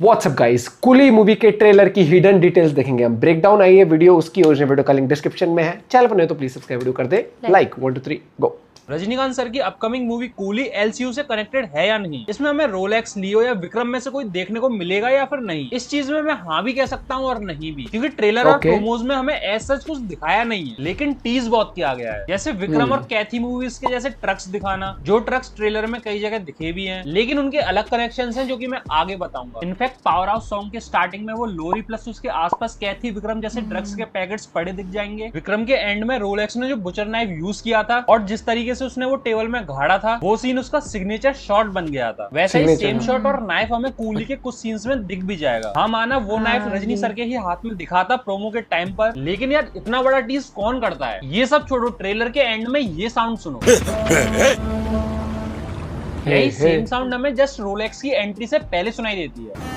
WhatsApp guys, coolie movie के trailer की hidden details देखेंगे हम। ब्रेकडाउन आई है वीडियो, उसकी ओरिजिनल वीडियो का लिंक डिस्क्रिप्शन में है। चैनल पर नहीं तो प्लीज सब्सक्राइब वीडियो कर they like 1 2 3 go. Rajinikanth sir की अपकमिंग मूवी कूली एलसीयू से कनेक्टेड है या नहीं, इसमें हमें रोलेक्स, लियो या विक्रम में से कोई देखने को मिलेगा या फिर नहीं, इस चीज में मैं हाँ भी कह सकता हूँ और नहीं भी, क्योंकि ट्रेलर और प्रोमोज में हमें ऐसा कुछ दिखाया नहीं है, लेकिन टीज बहुत किया गया है। जैसे विक्रम और कैथी मूवीज के जैसे ट्रक्स दिखाना, जो ट्रक्स ट्रेलर में कई जगह दिखे भी हैं, लेकिन उनके अलग कनेक्शन हैं जो कि मैं आगे बताऊंगा। इनफैक्ट पावर हाउस सॉन्ग के स्टार्टिंग में वो लोरी प्लस उसके आसपास कैथी विक्रम जैसे ड्रग्स के पैकेट्स पड़े दिख जाएंगे। विक्रम के एंड में रोलेक्स ने जो बुचर नाइफ यूज किया था और जिस तरीके से उसने वो टेबल में घाड़ा था, वो सीन उसका सिग्नेचर शॉट बन गया था। वैसे ही सेम शॉट और नाइफ हमें कूली के कुछ सीन्स में दिख भी जाएगा। हाँ माना वो नाइफ रजनी सर के ही हाथ में दिखा था प्रोमो के टाइम पर, लेकिन यार इतना बड़ा टीज कौन करता है? ये सब छोड़ो, ट्रेलर के एंड में ये साउंड सुनो। यही सेम साउंड हमें जस्ट रोलेक्स की एंट्री से पहले सुनाई देती है।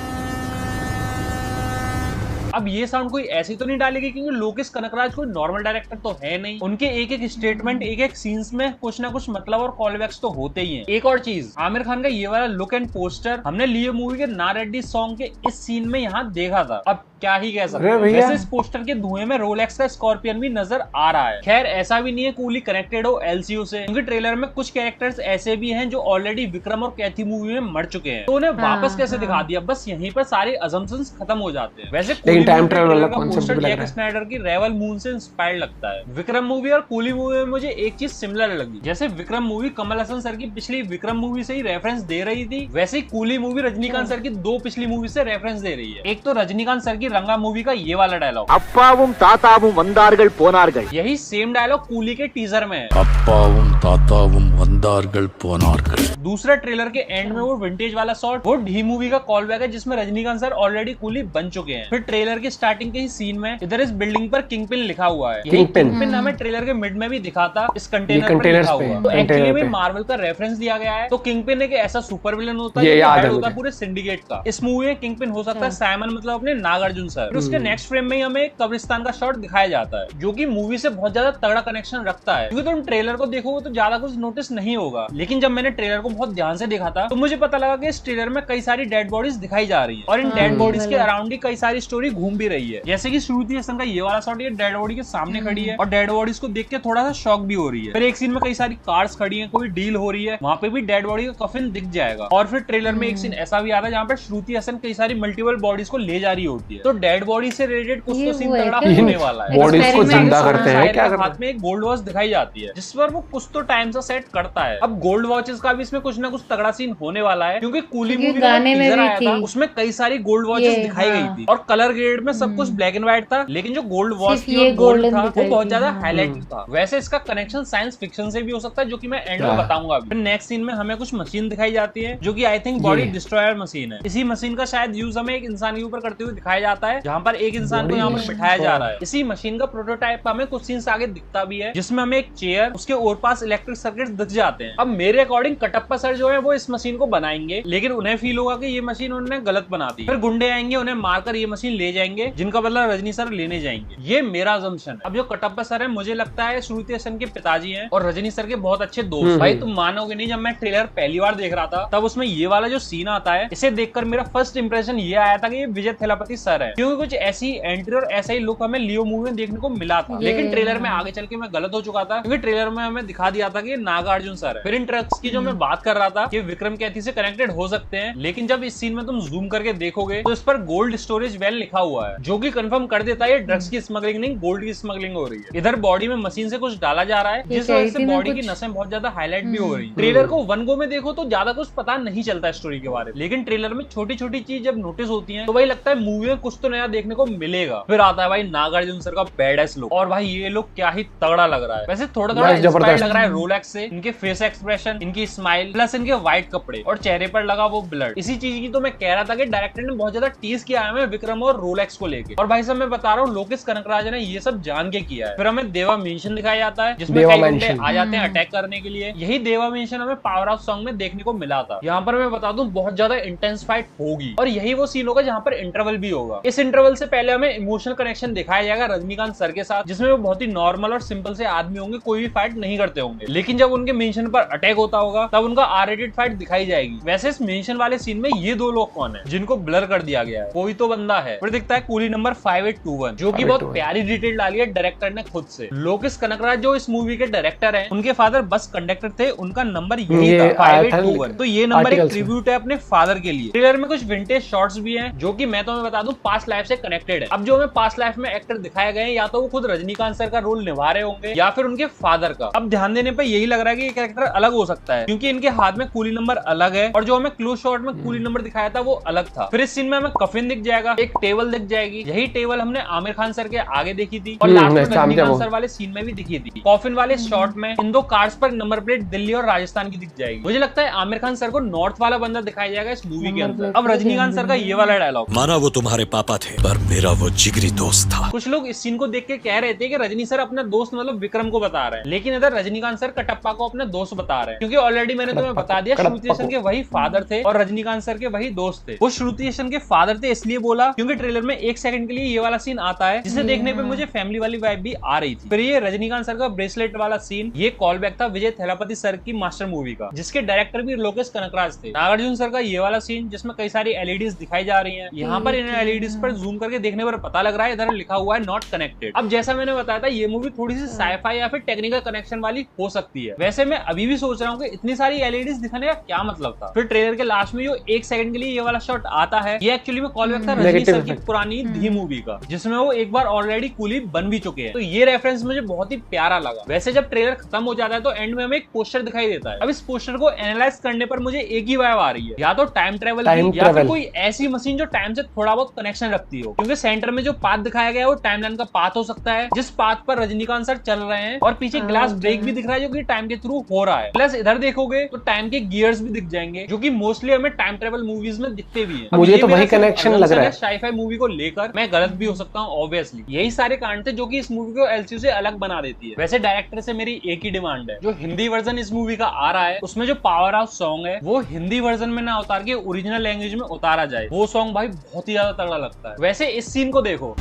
अब ये साउंड कोई ऐसे तो नहीं डालेगी, क्योंकि लोकेश कनकराज कोई नॉर्मल डायरेक्टर तो है नहीं। उनके एक एक स्टेटमेंट, एक एक सीन्स में कुछ ना कुछ मतलब और कॉलबैक्स तो होते ही हैं। एक और चीज, आमिर खान का ये वाला लुक एंड पोस्टर हमने लियो मूवी के ना रेड्डी सॉन्ग के इस सीन में यहाँ देखा था। अब क्या ही कह सकते हैं। वैसे इस पोस्टर के धुएं में रोलेक्स का स्कॉर्पियन भी नजर आ रहा है। खैर ऐसा भी नहीं है कूली कनेक्टेड हो एलसीयू से, क्योंकि ट्रेलर में कुछ कैरेक्टर्स ऐसे भी हैं जो ऑलरेडी विक्रम और कैथी मूवी में मर चुके हैं, तो उन्हें वापस कैसे दिखा दिया, बस यहीं पर सारे अजम्पशंस खत्म हो जाते हैं। वैसे टाइम ट्रैवल का पोस्टर जैक स्नाइडर की रेवल मून से इंस्पायर्ड लगता है। विक्रम मूवी और कूली मूवी में मुझे एक चीज सिमिलर लगी। जैसे विक्रम मूवी कमल हसन सर की पिछली विक्रम मूवी से ही रेफरेंस दे रही थी, वैसे ही कूली मूवी रजनीकांत सर की दो पिछली मूवी से रेफरेंस दे रही है। एक तो रजनीकांत सर की रंगा मूवी का ये वाला डायलॉग, अप्पावुम तातावुम वंदारगल पोनारगल, यही सेम डायलॉग कूली के टीजर में है, अप्पावुम तातावुम वंदारगल पोनारगल। दूसरा ट्रेलर के एंड में वो विंटेज वाला शॉट, वो ढी मूवी का कॉल बैक है जिसमें रजनीकांत सर ऑलरेडी कूली बन चुके हैं। फिर ट्रेलर के स्टार्टिंग के ही सीन में इधर इस बिल्डिंग पर किंगपिन लिखा हुआ है। किंगपिन हमें ट्रेलर के मिड में भी दिखा था, इस कंटेनर पर लिखा हुआ। तो एक्चुअली में मार्वल का रेफरेंस दिया गया है। तो किंगपिन एक ऐसा सुपर विलन होता है जो हेड होता है पूरे सिंडिकेट का। इस मूवी में किंगपिन हो सकता है साइमन, मतलब अपने नागार्जुन सर। फिर उसके नेक्स्ट फ्रेम में ही हमें कब्रिस्तान का शॉट दिखाया जाता है, जो कि मूवी से बहुत ज्यादा तगड़ा कनेक्शन रखता है। क्योंकि तुम ट्रेलर को देखोगे तो ज्यादा कुछ नोटिस नहीं होगा, लेकिन जब मैंने ट्रेलर को बहुत ध्यान से देखा था तो मुझे पता लगा कि इस ट्रेलर में कई सारी डेड बॉडीज दिखाई जा रही है, और इन डेड बॉडीज के अराउंड ही कई सारी स्टोरी घूम भी रही है। जैसे कि श्रुति हसन का ये वाला शॉट, ये डेड बॉडी के सामने खड़ी है और डेड बॉडीज को देख के थोड़ा सा शॉक भी हो रही है। फिर एक सीन में कई सारी कार्स खड़ी हैं, कोई डील हो रही है, वहां पे भी डेड बॉडी का कफिन दिख जाएगा। और फिर ट्रेलर में एक सीन ऐसा भी आता है जहाँ पे श्रुति हसन कई सारी मल्टीपल बॉडीज को ले जा रही होती है। तो डेड बॉडी से रिलेटेड कुछ तो सीन तगड़ा होने वाला है। बॉडीज को जिंदा करते हैं, क्या हाथ में एक गोल्ड वॉच दिखाई जाती है जिस पर वो कुछ तो टाइम से सेट करता है। अब गोल्ड वॉचेस का भी इसमें कुछ ना कुछ तगड़ा सीन होने वाला है, क्योंकि कूली मूवी का टीजर आया था, उसमें कई सारी गोल्ड वॉचेस दिखाई गई थी और कलर ग्रेड में सब कुछ ब्लैक एंड व्हाइट था, लेकिन जो गोल्ड वॉच थी और गोल्ड था वो बहुत ज्यादा हाईलाइटेड था। वैसे इसका कनेक्शन साइंस फिक्शन से भी हो सकता है, जो कि मैं एंड में बताऊंगा। फिर नेक्स्ट सीन में हमें कुछ मशीन दिखाई जाती है, जो कि I think body destroyer machine है। इसी मशीन का शायद यूज हमें एक इंसान के ऊपर करते हुए दिखाया जाता है, जहाँ पर एक इंसान को यहाँ पर बिठाया जा रहा है। इसी मशीन का प्रोटोटाइप हमें कुछ सीन्स आगे दिखता भी है, जिसमें हमें एक चेयर, उसके और पास इलेक्ट्रिक सर्किट दिख जाते हैं। अब मेरे अकॉर्डिंग कटप्पा सर जो है वो इस मशीन को बनाएंगे, लेकिन उन्हें फील होगा कि ये मशीन उन्होंने गलत बना दी। फिर गुंडे आएंगे, उन्हें मारकर ये मशीन ले जाएंगे, जिनका बदला रजनी सर लेने जाएंगे। ये मेरा अजम्पशन है। अब जो कटप्पा सर है, मुझे लगता है श्रुति हसन के पिताजी हैं और रजनी सर के बहुत अच्छे दोस्त। भाई तुम मानोगे नहीं, जब मैं ट्रेलर पहली बार देख रहा था तब उसमें ये वाला जो सीन आता है, इसे देखकर मेरा फर्स्ट इंप्रेशन ये आया था कि ये विजय थेलापति सर है, क्योंकि कुछ ऐसी एंट्री और ऐसा ही लुक हमें लियो मूवी में देखने को मिला था। लेकिन ट्रेलर में आगे चल के मैं गलत हो चुका था, क्योंकि ट्रेलर में हमें दिखा दिया था कि नागार्जुन सर है। फिर इन ट्रक्स की जो मैं बात कर रहा था कि विक्रम कैथी से कनेक्टेड हो सकते हैं, लेकिन जब इस सीन में तुम जूम करके देखोगे तो इस पर गोल्ड स्टोरेज वेल लिखा हुआ है, जो कि कंफर्म कर देता है ड्रग्स की स्मगलिंग नहीं, गोल्ड की स्मगलिंग हो रही है। इधर बॉडी में मशीन से कुछ डाला जा रहा है, जिस वजह से बॉडी की नसें बहुत ज्यादा हाईलाइट भी हो रही है। ट्रेलर को वन गो में देखो तो ज्यादा कुछ पता नहीं चलता स्टोरी के बारे में, लेकिन ट्रेलर में छोटी छोटी चीज जब नोटिस होती है तो वही लगता है मूवी में कुछ तो नया देखने को मिलेगा। फिर आता है भाई नागार्जुन सर का बैडएस लुक, और भाई ये लुक क्या ही तगड़ा लग रहा है। वैसे थोड़ा थोड़ा इंस्पायर्ड लग रहा है रोलेक्स से, इनके फेस एक्सप्रेशन, इनकी स्माइल, प्लस इनके व्हाइट कपड़े और चेहरे पर लगा वो ब्लड। इसी चीज की तो मैं कह रहा था कि डायरेक्टर ने बहुत ज्यादा टीज किया है विक्रम और रोलेक्स को लेके, और भाई साहब मैं बता रहा हूँ लोकेश कनकराज ने ये सब जान के किया है। फिर हमें देवा मेंशन दिखाया जाता है, जिसमें कई गुंडे आ जाते हैं अटैक करने के लिए। यही देवा मेंशन हमें पावर हाउस सॉन्ग में देखने को मिला था। यहाँ पर मैं बता दूं बहुत ज्यादा इंटेंस फाइट होगी, और यही वो सीन होगा जहाँ पर इंटरवल भी होगा। इस इंटरवल से पहले हमें इमोशनल कनेक्शन दिखाया जाएगा रजनीकांत सर के साथ, जिसमें वो बहुत ही नॉर्मल और सिंपल से आदमी होंगे, कोई भी फाइट नहीं करते होंगे, लेकिन जब उनके मेंशन पर अटैक होता होगा तब उनका R-rated फाइट दिखाई जाएगी। वैसे इस मेंशन वाले सीन में ये दो लोग कौन है जिनको ब्लर कर दिया गया है? कोई तो बंदा है, फिर दिखता है कूली नंबर 5821, जो की बहुत प्यारी डिटेल डाली है डायरेक्टर ने खुद से। लोकेश कनकराज जो इस मूवी के डायरेक्टर है, उनके फादर बस कंडक्टर थे, उनका नंबर यही था 5821, तो ये नंबर एक ट्रिब्यूट है अपने फादर के लिए। ट्रेलर में कुछ विंटेज शॉट्स भी हैं जो कि मैं तुम्हें बता दूं पास्ट लाइफ से कनेक्टेड है। अब जो हमें पास्ट लाइफ में एक्टर दिखाए गए हैं, या तो वो खुद रजनीकांत सर का रोल निभा रहे होंगे या फिर उनके फादर का। अब ध्यान देने पे यही लग रहा है कि ये कैरेक्टर अलग हो सकता है, क्योंकि इनके हाथ में कूली नंबर अलग है और जो हमें क्लोज शॉट में कूली नंबर दिखाया था वो अलग था। फिर इस सीन में हमें कफिन दिख जाएगा, एक टेबल दिख जाएगी, यही टेबल हमने आमिर खान सर के आगे देखी थी और लास्ट में रजनीकांत सर वाले सीन में भी दिखी थी। कॉफिन वाले शॉट में इन दो कार्ड्स पर नंबर प्लेट दिल्ली और राजस्थान की दिख जाएगी। मुझे लगता है आमिर खान सर को नॉर्थ वाला बंदा दिखाया जाएगा इस मूवी के अंदर। अब रजनीकांत सर का ये वाला डायलॉग, माना वो तुम्हारे पापा थे पर मेरा वो जिगरी दोस्त था। कुछ लोग इस सीन को देख के कह रहे थे कि रजनी सर अपना दोस्त मतलब विक्रम को बता रहे हैं, लेकिन इधर रजनीकांत सर कटप्पा को अपना दोस्त बता रहे हैं, क्योंकि ऑलरेडी मैंने तुम्हें बता दिया श्रुति हासन के वही फादर थे और रजनीकांत सर के वही दोस्त थे। वो श्रुति हासन के फादर थे इसलिए बोला क्योंकि ट्रेलर में 1 सेकंड के लिए ये वाला सीन आता है, जिसे देखने पे मुझे फैमिली वाली वाइब भी आ रही थी। फिर ये रजनीकांत सर का ब्रेसलेट वाला सीन, ये कॉल बैक था विजय थेलापति सर की मास्टर मूवी का, जिसके डायरेक्टर भी लोकेश कनकराज थे। नागार्जुन सर का ये वाला सीन जिसमें कई सारी एलईडीज दिखाई जा रही हैं, यहाँ पर इन एलईडीज पर जूम करके देखने पर पता लग रहा है इधर लिखा हुआ है नॉट कनेक्टेड। अब जैसा मैंने बताया था ये मूवी थोड़ी सी साइफाई या फिर टेक्निकल कनेक्शन वाली हो सकती है। वैसे मैं अभी भी सोच रहा हूँ कि इतनी सारी एलईडीज दिखाने का क्या मतलब था। फिर ट्रेलर के लास्ट में जो 1 सेकंड के लिए ये वाला शॉट आता है, ये एक्चुअली में कॉल बैक था रजनी सर की पुरानी धी मूवी का, जिसमें वो एक बार ऑलरेडी कूली बन भी चुके हैं, तो ये रेफरेंस मुझे बहुत ही प्यारा लगा। वैसे जब ट्रेलर खत्म हो जाता है तो एंड में हमें एक पोस्टर दिखाई देता है। अब इस पोस्टर को एनालाइज करने पर मुझे एक ही वाइब आ रही है, या तो टाइम ट्रेवल की या फिर कोई ऐसी मशीन जो टाइम से थोड़ा बहुत कनेक्शन रखती हो, क्योंकि सेंटर में जो पाथ दिखाया गया है वो टाइमलाइन का पाथ हो सकता है जिस पाथ पर रजनीकांत सर चल रहे हैं, और पीछे ग्लास ब्रेक भी दिख रहा है जो कि टाइम के थ्रू हो रहा है। प्लस इधर देखोगे तो टाइम के गियर्स भी दिख जाएंगे जो कि मोस्टली हमें टाइम ट्रेवल मूवीज में दिखते भी हैं। मुझे तो वही कनेक्शन लग रहा है। साइफाई मूवी को लेकर मैं गलत भी हो सकता हूँ ऑब्वियसली, यही सारे कारण थे जो कि इस मूवी को एलसीयू से अलग बना देती है। वैसे डायरेक्टर से मेरी एक ही डिमांड है, जो हिंदी वर्जन इस मूवी का आ रहा है उसमें जो पावर हाउस सॉन्ग है वो हिंदी वर्जन में ना उतार के ओरिजिनल लैंग्वेज में उतारा जाए। वो सॉन्ग भाई बहुत ही ज्यादा तगड़ा लगता है। वैसे इस सीन को देखो,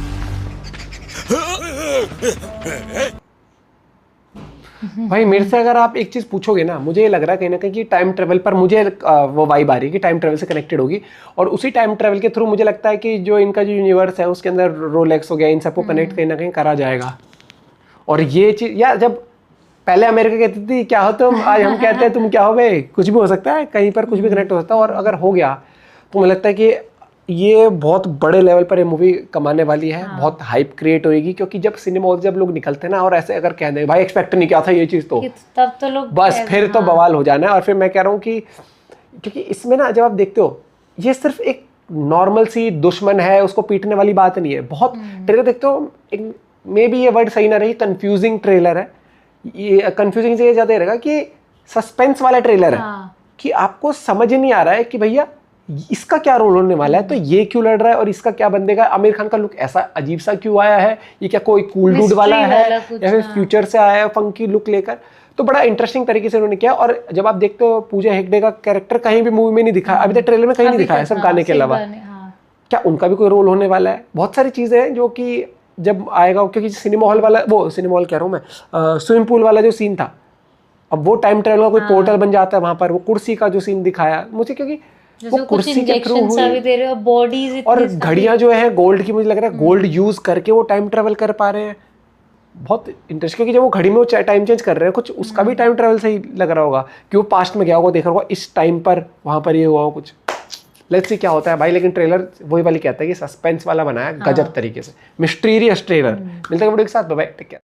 भाई मेरे से अगर आप एक चीज पूछोगे ना, मुझे ये लग रहा है कहीं ना कहीं कि टाइम ट्रेवल पर मुझे वो वाइब आ रही है कि टाइम ट्रेवल से कनेक्टेड होगी, और उसी टाइम ट्रेवल के थ्रू मुझे लगता है कि जो इनका जो यूनिवर्स है उसके अंदर रोलेक्स हो गया, इन सबको कनेक्ट कहीं ना कहीं करा जाएगा। और ये चीज यार, जब पहले अमेरिका कहती थी क्या हो तुम, आज हम कहते हैं तुम क्या हो गए, कुछ भी हो सकता है, कहीं पर कुछ भी कनेक्ट हो सकता है। और अगर हो गया तो मुझे लगता है कि ये बहुत बड़े लेवल पर ये मूवी कमाने वाली है। बहुत हाइप क्रिएट होएगी, क्योंकि जब सिनेमा हॉल जब लोग निकलते हैं ना और ऐसे अगर कह दें भाई एक्सपेक्ट नहीं किया था ये चीज़, तो तब तो लोग बस फिर तो बवाल हो जाना है। और फिर मैं कह रहा हूँ कि क्योंकि इसमें ना जब आप देखते हो ये सिर्फ एक नॉर्मल सी दुश्मन है, उसको पीटने वाली बात नहीं है। बहुत ट्रेलर देखते हो, मे बी ये वर्ड सही ना रही, कंफ्यूजिंग ट्रेलर है। ये कंफ्यूजिंग से ज़्यादा रहेगा कि सस्पेंस वाला ट्रेलर है, कि आपको समझ नहीं आ रहा है कि भैया इसका क्या रोल होने वाला है, तो ये क्यों लड़ रहा है और इसका क्या बंदेगा। आमिर खान का लुक ऐसा अजीब सा क्यों आया है, ये क्या कोई कूल डूड वाला है या फिर फ्यूचर से आया है फंकी लुक लेकर। तो बड़ा इंटरेस्टिंग तरीके से उन्होंने किया। और जब आप देखते हो पूजा हेगड़े का कैरेक्टर कहीं भी मूवी में नहीं दिखा, अभी तक ट्रेलर में कहीं नहीं दिखाया, सब गाने के अलावा। क्या उनका भी कोई रोल होने वाला है? बहुत सारी चीज़ें हैं जो कि जब आएगा, क्योंकि सिनेमा हॉल वाला, वो सिनेमा हॉल कह रहा हूँ मैं, स्विमिंग पूल वाला जो सीन था, अब वो टाइम ट्रेवल का कोई पोर्टल बन जाता है वहाँ पर। वो कुर्सी का जो सीन दिखाया मुझे, क्योंकि वो कुर्सी के थ्रू हुई, और घड़ियां जो है गोल्ड की, मुझे लग रहा है गोल्ड यूज करके वो टाइम ट्रेवल कर पा रहे हैं। बहुत इंटरेस्ट, क्योंकि जब वो घड़ी में वो टाइम चेंज कर रहे हैं, कुछ उसका भी टाइम ट्रेवल से ही लग रहा होगा कि वो पास्ट में गया होगा, देखा होगा इस टाइम पर वहां पर ये हुआ हो कुछ। लेट्स सी क्या होता है भाई। लेकिन ट्रेलर वही वाली कहता है कि सस्पेंस वाला बनाया गजब तरीके से, मिस्टीरियस ट्रेलर। मिलते हैं वीडियो के साथ, बाय बाय, टेक केयर।